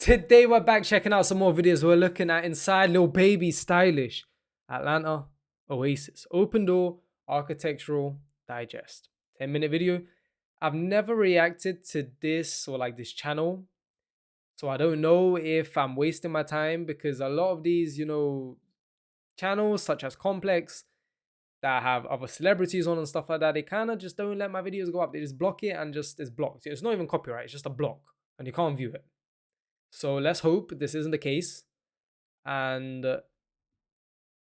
Today we're back checking out some more videos. We're looking at Inside Lil Baby Stylish Atlanta Oasis Open Door Architectural Digest 10-minute video. I've never reacted to this or like this channel, so I don't know if I'm wasting my time, because a lot of these, channels such as Complex that have other celebrities on and stuff like that, they kind of just don't let my videos go up. They just block it and just it's blocked. It's not even copyright, it's just a block and you can't view it. So let's hope this isn't the case. And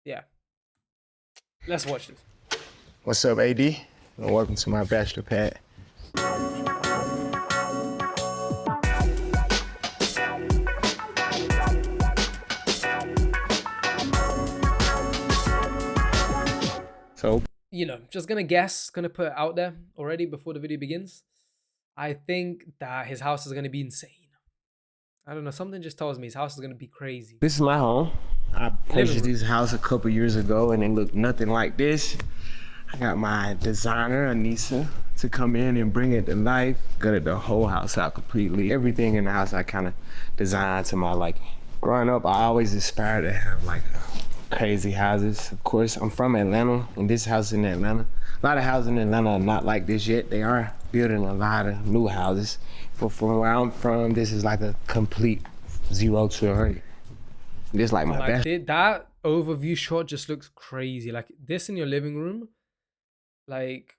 yeah, let's watch this. What's up, AD? And welcome to my bachelor pad. So, just gonna guess, gonna put it out there already before the video begins. I think that his house is gonna be insane. I don't know, something just tells me his house is gonna be crazy. this is my home. I purchased this house a couple years ago and it looked nothing like this. I got my designer, Anissa, to come in and bring it to life. Gutted the whole house out completely. Everything in the house I kind of designed to my liking. Growing up, I always aspired to have like crazy houses. Of course, I'm from Atlanta, and this house in Atlanta. A lot of houses in Atlanta are not like this yet. They are building a lot of new houses. But from where I'm from, this is like a complete 0 to 100. This like my best. That overview shot just looks crazy. Like this in your living room. Like,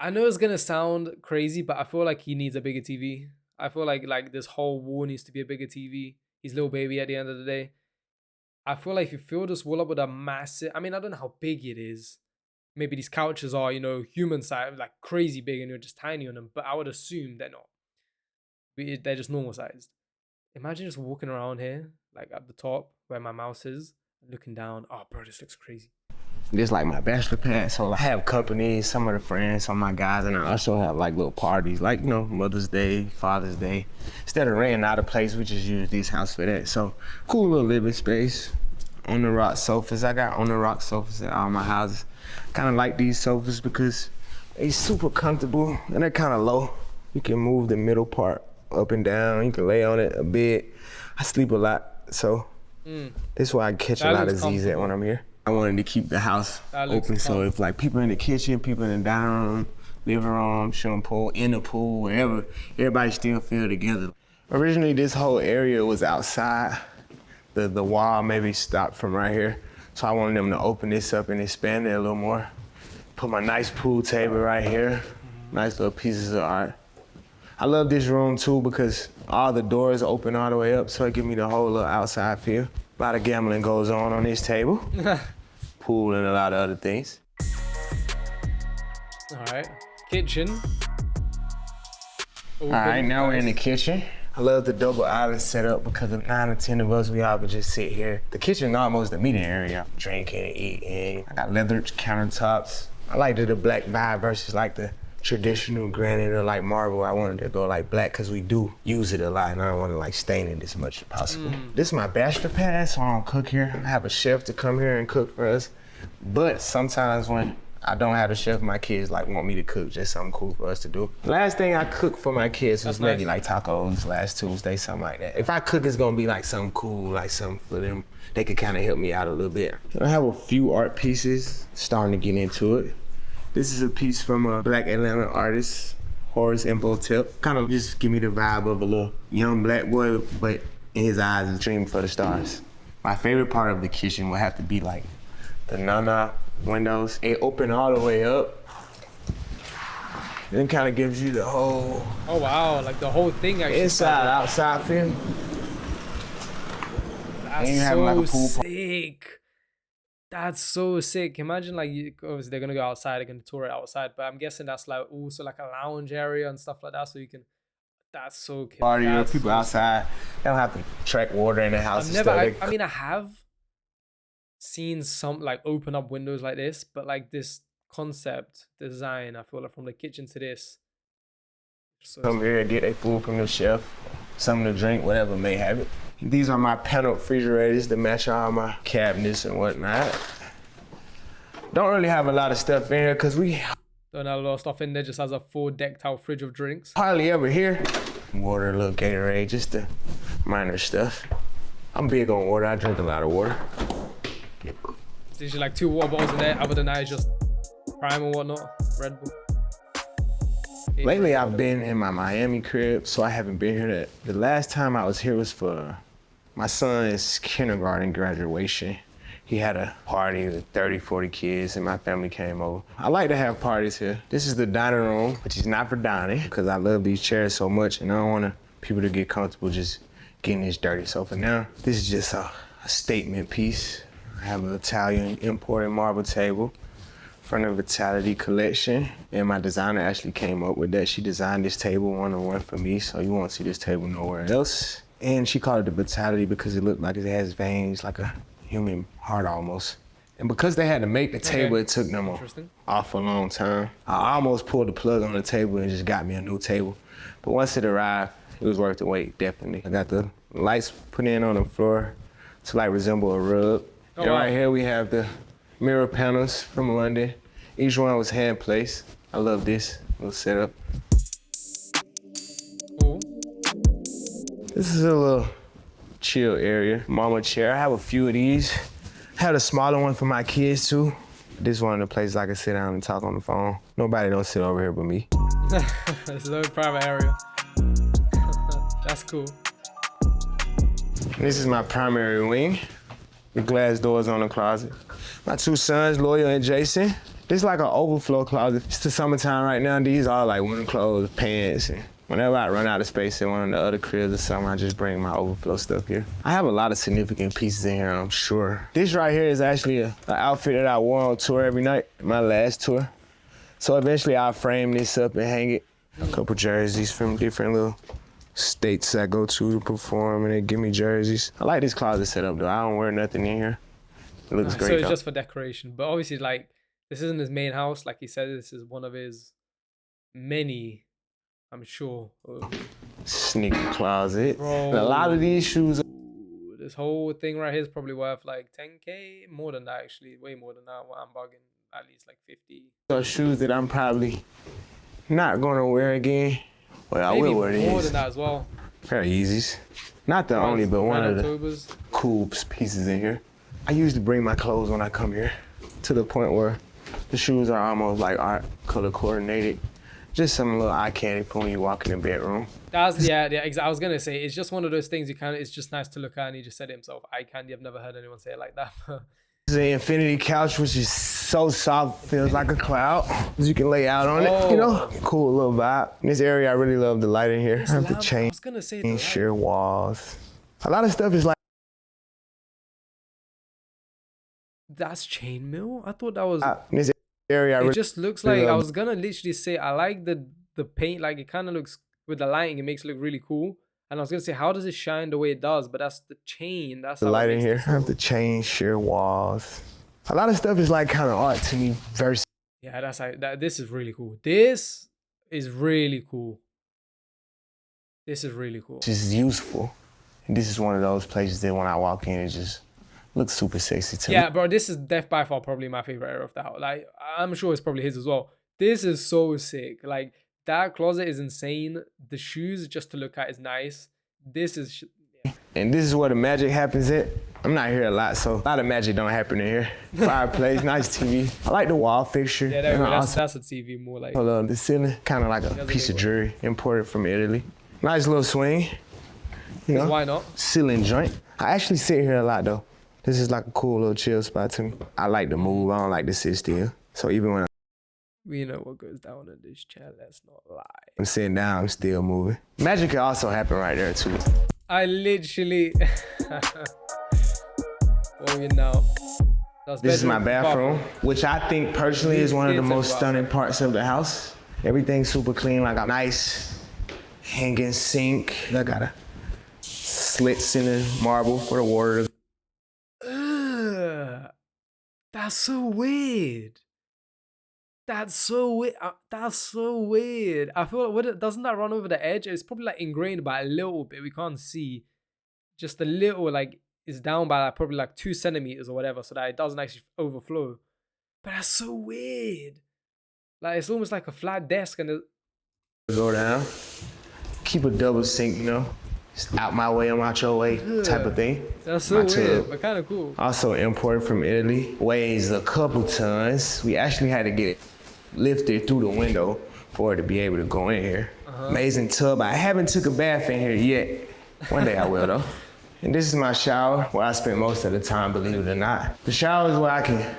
I know it's gonna sound crazy, but I feel like he needs a bigger TV. I feel like this whole wall needs to be a bigger TV. He's Lil Baby at the end of the day. I feel like if you fill this wall up with a massive, I mean, I don't know how big it is. Maybe these couches are, human size, like crazy big, and you're just tiny on them. But I would assume they're not. They're just normal sized. Imagine just walking around here, like at the top where my mouse is, looking down. Oh, bro, this looks crazy. This like my bachelor pad, so I have company, some of the friends, some of my guys, and I also have like little parties, like, Mother's Day, Father's Day. Instead of renting out a place, we just use this house for that. So, cool little living space. On the rock sofas, I got on the rock sofas at all my houses. Kind of like these sofas because they super comfortable and they're kind of low. You can move the middle part up and down. You can lay on it a bit. I sleep a lot, so this is why I catch a lot of Z's at when I'm here. I wanted to keep the house open, so if like people in the kitchen, people in the dining room, living room, swimming pool, in the pool, wherever, everybody still feel together. Originally, this whole area was outside. The wall maybe stopped from right here, so I wanted them to open this up and expand it a little more. Put my nice pool table right here, nice little pieces of art. I love this room too because all the doors open all the way up, so it gives me the whole little outside feel. A lot of gambling goes on this table. Pool and a lot of other things. All right, kitchen. All right, now we're in the kitchen. I love the double island setup because of 9 or 10 of us, we all would just sit here. The kitchen is almost the meeting area. Drinking, eating. I got leather countertops. I like the black vibe versus like the traditional granite or like marble. I wanted to go like black because we do use it a lot and I don't want to like stain it as much as possible. This is my bachelor pad, so I don't cook here. I have a chef to come here and cook for us. But sometimes when I don't have a chef, my kids like want me to cook, just something cool for us to do. Last thing I cooked for my kids was maybe like tacos last Tuesday, something like that. If I cook, it's gonna be like something cool, like something for them. They could kind of help me out a little bit. I have a few art pieces, starting to get into it. This is a piece from a Black Atlanta artist, Horace Imhotep. Kind of just give me the vibe of a little young black boy, but in his eyes is dreaming for the stars. My favorite part of the kitchen would have to be like the Nana windows. It open all the way up. Then kind of gives you the whole. Oh wow, like the whole thing actually. Inside, outside feel. That's so sick. That's so sick. Imagine like, obviously they're gonna go outside, they're gonna tour it outside, but I'm guessing that's like also like a lounge area and stuff like that, so you can. That's so cool. Party, people outside. They don't have to track water in the house. I mean, I have seen some like open up windows like this, but like this concept design, I feel like from the kitchen to this. So come here and get their food from the chef, something to drink, whatever may have it. These are my panel refrigerators that match all my cabinets and whatnot. Don't really have a lot of stuff in here because we don't have a lot of stuff in there, just has a full decked out fridge of drinks. hardly ever here. Water, a little Gatorade, just the minor stuff. I'm big on water. I drink a lot of water. It's usually like 2 water bottles in there. Other than that, it's just Prime or whatnot. Red Bull. Lately, I've been in my Miami crib, so I haven't been here. The last time I was here was for my son's kindergarten graduation. He had a party with 30, 40 kids, and my family came over. I like to have parties here. This is the dining room, which is not for dining, because I love these chairs so much, and I don't want people to get comfortable just getting this dirty. So for now, this is just a statement piece. I have an Italian imported marble table from the Vitality collection, and my designer actually came up with that. She designed this table one-on-one for me, so you won't see this table nowhere else. And she called it the Vitality because it looked like it has veins, like a human heart almost. And because they had to make the table, it took them off a long time. I almost pulled the plug on the table and just got me a new table. But once it arrived, it was worth the wait, definitely. I got the lights put in on the floor to like resemble a rug. And right here we have the mirror panels from London. Each one was hand placed. I love this little setup. Cool. This is a little chill area. Mama chair. I have a few of these. I had a smaller one for my kids too. This is one of the places I can sit down and talk on the phone. Nobody don't sit over here but me. It's a little private area. That's cool. This is my primary wing. The glass doors on the closet. My 2 sons, Loyal and Jason. This is like an overflow closet. It's the summertime right now. These are like winter clothes, pants, and whenever I run out of space in one of the other cribs or something, I just bring my overflow stuff here. I have a lot of significant pieces in here, I'm sure. This right here is actually an outfit that I wore on tour every night, my last tour. So eventually I'll frame this up and hang it. A couple jerseys from different little states I go to perform, and they give me jerseys. I like this closet setup though. I don't wear nothing in here. It looks great. So it's though. just for decoration, but obviously like this isn't his main house. Like he said, this is one of his many, I'm sure. Sneaker closet. Bro. And a lot of these shoes. This whole thing right here is probably worth like 10K, more than that actually, way more than that. Well, I'm bugging, at least like 50. So shoes that I'm probably not gonna wear again. Well, I will wear these. More than that as well. Pair of Yeezys. Not the only, but one of the Octobers. cool pieces in here. I usually bring my clothes when I come here, to the point where the shoes are almost like art color coordinated. Just some little eye candy for when you walk in the bedroom. That's exactly. I was gonna say it's just one of those things it's just nice to look at, and he just said it himself. Eye candy. I've never heard anyone say it like that. This is an infinity couch, which is so soft, feels like a cloud. You can lay out on it, you know? Cool little vibe. In this area, I really love the light in here. I have to change. I was gonna say sheer walls. A lot of stuff is like. That's chainmail? I thought that was. In this area, It just looks like I was gonna literally say I like the paint. Like it kind of looks with the lighting, it makes it look really cool. And I was gonna say, how does it shine the way it does? But that's the chain. That's the light in here. I have to change sheer walls. A lot of stuff is like kind of art to me. Versus. Yeah, that's like that. This is really cool. This is really cool. This is really cool. Just useful. And this is one of those places that when I walk in, it just looks super sexy to me. Yeah, bro, this is by far probably my favorite area of the house. Like, I'm sure it's probably his as well. This is so sick. Like, that closet is insane. The shoes, just to look at, is nice. This is... Yeah. And this is where the magic happens at. I'm not here a lot, so a lot of magic don't happen in here. Fireplace, nice TV. I like the wall fixture. Yeah, there we go. That's a TV more like... Hold on, the ceiling, kind of like a piece of jewelry imported from Italy. Nice little swing. You know, why not? Ceiling joint. I actually sit here a lot, though. This is like a cool little chill spot to me. I like to move. I don't like to sit still. So even when we know what goes down in this chair, let's not lie. I'm sitting down, I'm still moving. Magic can also happen right there, too. I literally... Oh, you know. This is my bathroom, which I think personally is one of the most stunning parts of the house. Everything's super clean, like a nice hanging sink. I got a slits in the marble for the water. That's so weird. That's so weird. That's so weird. I feel like doesn't that run over the edge? It's probably like ingrained by a little bit. We can't see. Just a little, like it's down by like probably like 2 centimeters or whatever, so that it doesn't actually overflow. But that's so weird. Like it's almost like a flat desk and go down. keep a double sink, you know. It's out my way, I'm out your way type of thing. That's so My weird, tub. but kind of cool. Also imported from Italy. Weighs a couple tons. We actually had to get it lifted through the window for it to be able to go in here. Amazing tub. I haven't took a bath in here yet. One day I will though. And this is my shower where I spend most of the time, believe it or not. The shower is where I can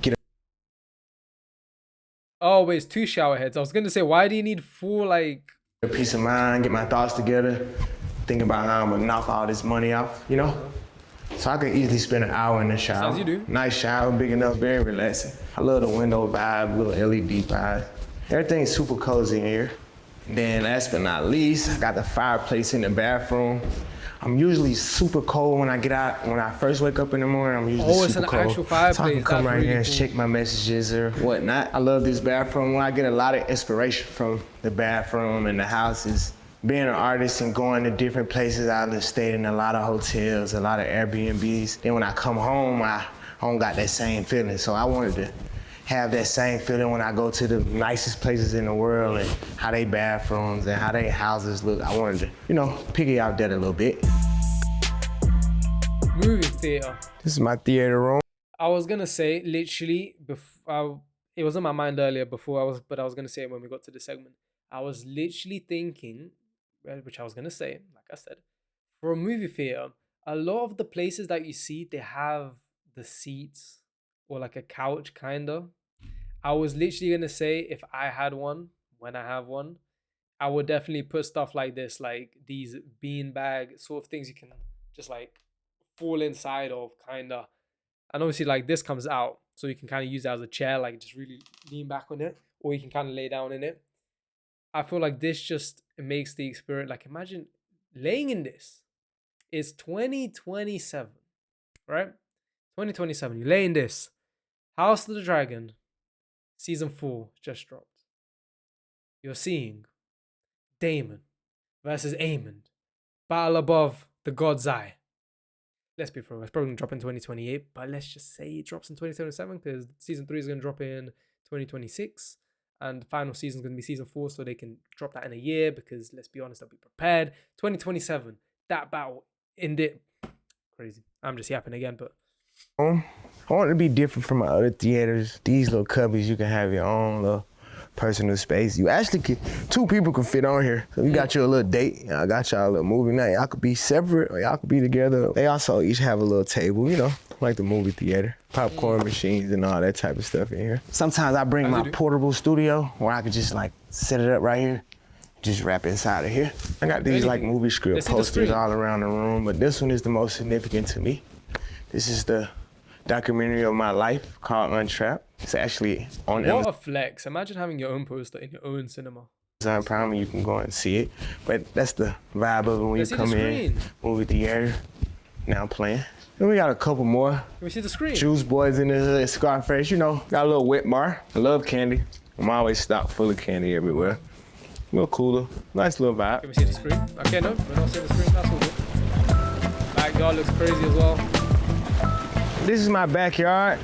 get Oh, wait, it's 2 shower heads. I was gonna say, why do you need 4, like... a peace of mind, get my thoughts together, think about how I'm gonna knock all this money off, you know? So I could easily spend an hour in the shower. As you do. Nice shower, big enough, very relaxing. I love the window vibe, little LED vibe. Everything's super cozy in here. Then last but not least, I got the fireplace in the bathroom. I'm usually super cold when I get out. When I first wake up in the morning, I'm usually Oh, it's super an cold. actual fireplace. So I can come That's right really here and cool. check my messages or whatnot. I love this bathroom. I get a lot of inspiration from the bathroom and the houses. Being an artist and going to different places, I done stayed in a lot of hotels, a lot of Airbnbs. Then when I come home, I don't got that same feeling. So I wanted to have that same feeling when I go to the nicest places in the world and how they bathrooms and how they houses look. I wanted to, you know, piggy out that a little bit. Movie theater. This is my theater room. I was gonna say, literally, it was on my mind earlier but I was gonna say it when we got to the segment. I was literally thinking, which I was gonna say, like I said, for a movie theater, a lot of the places that you see, they have the seats or like a couch, kinda. I was literally gonna say, if I had one, when I have one, I would definitely put stuff like this, like these beanbag sort of things you can just like fall inside of, kinda. And obviously, like, this comes out, so you can kind of use it as a chair, like just really lean back on it, or you can kind of lay down in it. I feel like this just makes the experience, like, imagine laying in this. It's 2027, right? 2027. You lay in this. House of the Dragon, season 4 just dropped. You're seeing Damon versus Aemond, battle above the God's Eye. Let's be fair, it's probably going to drop in 2028, but let's just say it drops in 2027 because season 3 is going to drop in 2026 and the final season is going to be season 4, so they can drop that in a year because, let's be honest, they'll be prepared. 2027, that battle in it. Crazy. I'm just yapping again, but... I want it to be different from my other theaters. These little cubbies, you can have your own little personal space. You actually could, 2 people can fit on here. So you got your little date, I got y'all a little movie night. Y'all could be separate or y'all could be together. They also each have a little table, you know, like the movie theater. Popcorn machines and all that type of stuff in here. Sometimes I bring my portable studio where I could just like set it up right here. Just wrap inside of here. I got these like movie script posters all around the room, but this one is the most significant to me. This is the documentary of my life called Untrapped. It's actually on What a flex. Imagine having your own poster in your own cinema. Amazon Prime, you can go and see it. But that's the vibe of it when you come in. Movie theater, now playing. Then we got a couple more. Can we see the screen? Juice Boys in the hood, Scarface, you know. Got a little wet bar. I love candy. I'm always stocked full of candy everywhere. A little cooler, nice little vibe. Can we see the screen? Okay, no, we're not seeing the screen. That's all good. Backyard looks crazy as well. This is my backyard.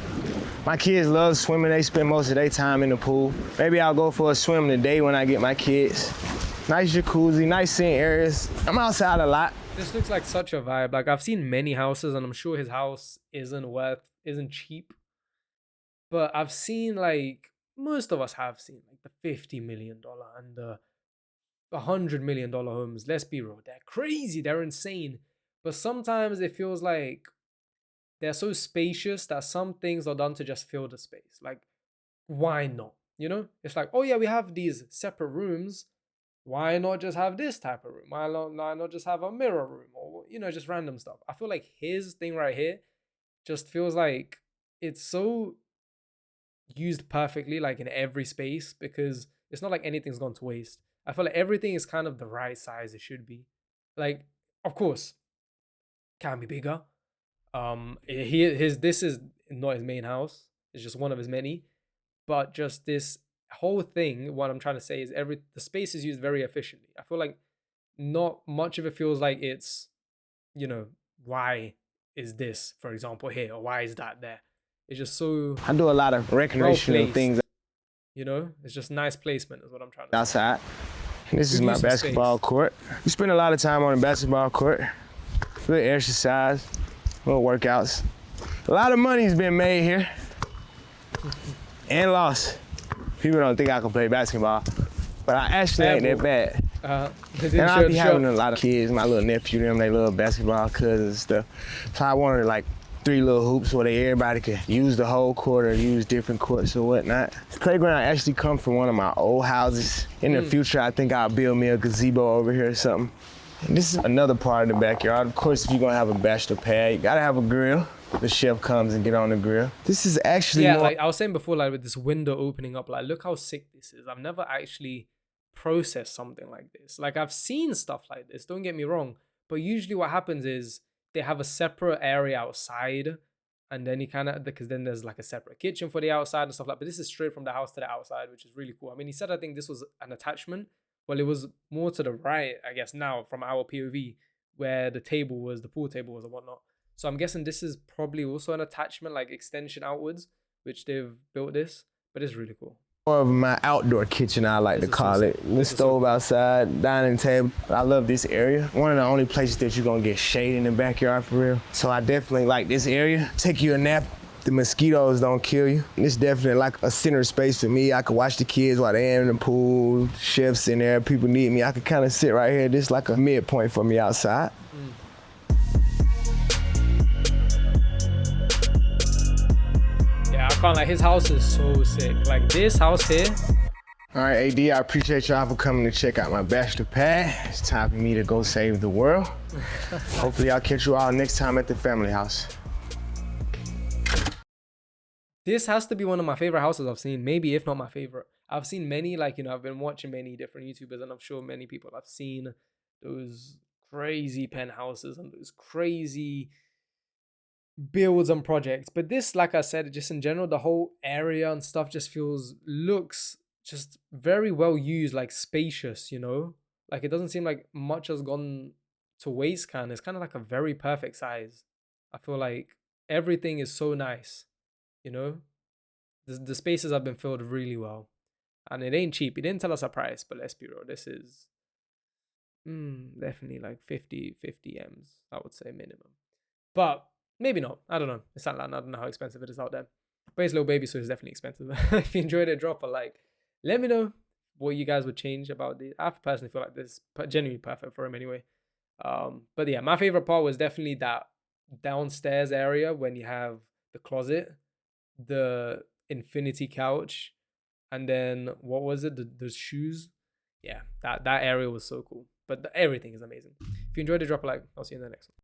My kids love swimming. They spend most of their time in the pool. Maybe I'll go for a swim today when I get my kids. Nice jacuzzi, nice sitting areas. I'm outside a lot. This looks like such a vibe. Like, I've seen many houses and I'm sure his house isn't cheap. But I've seen, like, most of us have seen like the $50 million and the $100 million homes. Let's be real. They're crazy. They're insane. But sometimes it feels like they're so spacious that some things are done to just fill the space. Like, why not? You know? It's like, oh yeah, we have these separate rooms. Why not just have this type of room? Why not just have a mirror room? Or, you know, just random stuff. I feel like his thing right here just feels like it's so used perfectly, like in every space, because it's not like anything's gone to waste. I feel like everything is kind of the right size it should be. Like, of course, can be bigger. This is not his main house. It's just one of his many. But just this whole thing, what I'm trying to say is the space is used very efficiently. I feel like not much of it feels like it's, you know, why is this, for example, here, or why is that there? It's just so... I do a lot of recreational things. You know, it's just nice placement is what I'm trying to say. Outside. This is Good my use of basketball space. court. We spend a lot of time on the basketball court. Little exercise, little workouts. A lot of money's been made here and lost. People don't think I can play basketball, but I actually ain't that bad. They didn't And show I be the having shop. a lot of kids, my little nephew, them, they little basketball cousins and stuff. So I wanted like 3 little hoops where everybody could use the whole court or use different courts or whatnot. This playground actually comes from one of my old houses. In the future, I think I'll build me a gazebo over here or something. And this is another part of the backyard. Of course, if you're gonna have a bachelor pad, you gotta have a grill. The chef comes and get on the grill. This is actually Yeah, more like I was saying before, like with this window opening up, like look how sick this is. I've never actually processed something like this. Like I've seen stuff like this, don't get me wrong, but usually what happens is they have a separate area outside, and then you kind of, because then there's like a separate kitchen for the outside and stuff like. But this is straight from the house to the outside, which is really cool. I mean, he said I think this was an attachment. Well, it was more to the right, I guess, now from our POV, where the table was, the pool table was and whatnot. So I'm guessing this is probably also an attachment, like extension outwards, which they've built this, but it's really cool. of my outdoor kitchen, I like to This is so call sick. it. The This is so stove cool. outside, dining table. I love this area. One of the only places that you're gonna get shade in the backyard for real. So I definitely like this area. Take you a nap. The mosquitoes don't kill you. It's definitely like a center space for me. I could watch the kids while they're in the pool, chefs in there, people need me. I could kind of sit right here. This is like a midpoint for me outside. Yeah, I can't, like, his house is so sick. Like this house here. All right, AD, I appreciate y'all for coming to check out my bachelor pad. It's time for me to go save the world. Hopefully I'll catch you all next time at the family house. This has to be one of my favorite houses I've seen, maybe if not my favorite. I've seen many, like, you know, I've been watching many different YouTubers, and I'm sure many people have seen those crazy penthouses and those crazy builds and projects. But this, like I said, just in general, the whole area and stuff just looks just very well used, like spacious, you know? Like it doesn't seem like much has gone to waste, kind. It's kind of like a very perfect size. I feel like everything is so nice, you know? The spaces have been filled really well. And it ain't cheap. He didn't tell us a price, but let's be real. This is definitely like 50 M's, I would say, minimum. But maybe not. I don't know. It's Atlanta. I don't know how expensive it is out there. But it's Lil Baby, so it's definitely expensive. If you enjoyed it, drop a like. Let me know what you guys would change about this. I personally feel like this is genuinely perfect for him anyway. But yeah, my favorite part was definitely that downstairs area when you have the closet, the infinity couch, and then what was it? The shoes. Yeah, that area was so cool. But everything is amazing. If you enjoyed it, drop a like. I'll see you in the next one.